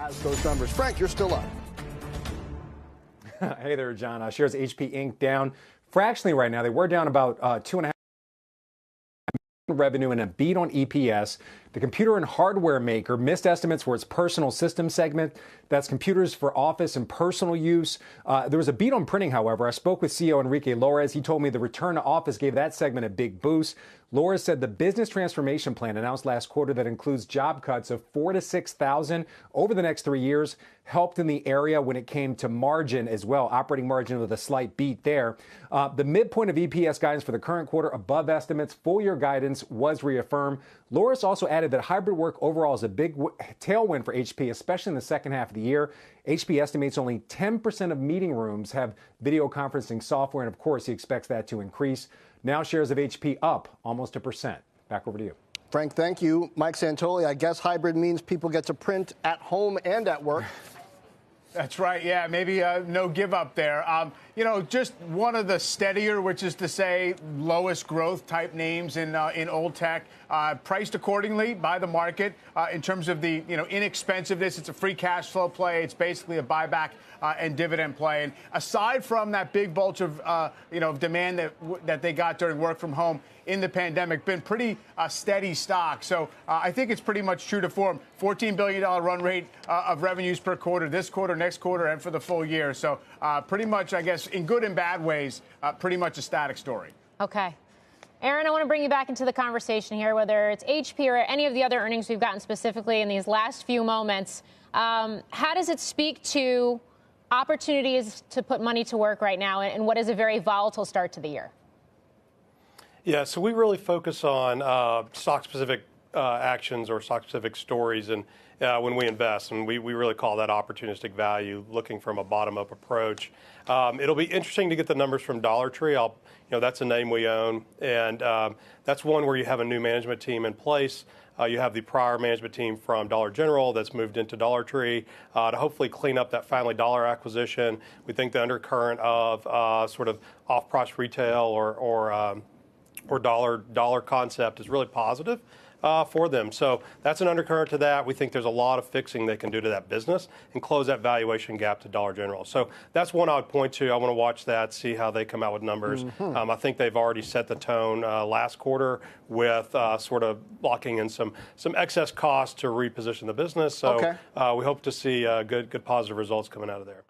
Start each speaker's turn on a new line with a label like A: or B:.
A: as those numbers. Frank, you're still up.
B: Hey there, John. Shares HP Inc. down fractionally right now. They were down about 2.5% revenue and a beat on EPS. The computer and hardware maker missed estimates for its personal system segment. That's computers for office and personal use. There was a beat on printing, however. I spoke with CEO Enrique Lores. He told me the return to office gave that segment a big boost. Lores said the business transformation plan announced last quarter that includes job cuts of 4,000 to 6,000 over the next 3 years helped in the area when it came to margin as well. Operating margin with a slight beat there. The midpoint of EPS guidance for the current quarter above estimates. Full year guidance was reaffirmed. Lores also added that hybrid work overall is a big tailwind for HP, especially in the second half of the year. HP estimates only 10% of meeting rooms have video conferencing software, and of course, he expects that to increase. Now shares of HP up almost 1%. Back over to you.
A: Frank, thank you. Mike Santoli, I guess hybrid means people get to print at home and at work.
C: That's right. Yeah, maybe no give up there. Just one of the steadier, which is to say lowest growth type names in old tech, priced accordingly by the market in terms of the inexpensiveness. It's a free cash flow play. It's basically a buyback and dividend play. And aside from that big bulge of demand that they got during work from home in the pandemic, been pretty steady stock. So I think it's pretty much true to form. $14 billion run rate of revenues per quarter, this quarter, next quarter, and for the full year. So pretty much, I guess, in good and bad ways, pretty much a static story.
D: Okay. Aaron, I want to bring you back into the conversation here, whether it's HP or any of the other earnings we've gotten specifically in these last few moments. How does it speak to opportunities to put money to work right now and what is a very volatile start to the year?
E: Yeah, so we really focus on stock-specific actions or stock-specific stories and when we invest, and we really call that opportunistic value, looking from a bottom-up approach. It'll be interesting to get the numbers from Dollar Tree. That's a name we own, and that's one where you have a new management team in place. You have the prior management team from Dollar General that's moved into Dollar Tree to hopefully clean up that Family Dollar acquisition. We think the undercurrent of sort of off-price retail or dollar concept is really positive for them. So that's an undercurrent to that. We think there's a lot of fixing they can do to that business and close that valuation gap to Dollar General. So that's one I would point to. I want to watch that, see how they come out with numbers. I think they've already set the tone last quarter with sort of locking in some excess costs to reposition the business. So we hope to see good positive results coming out of there.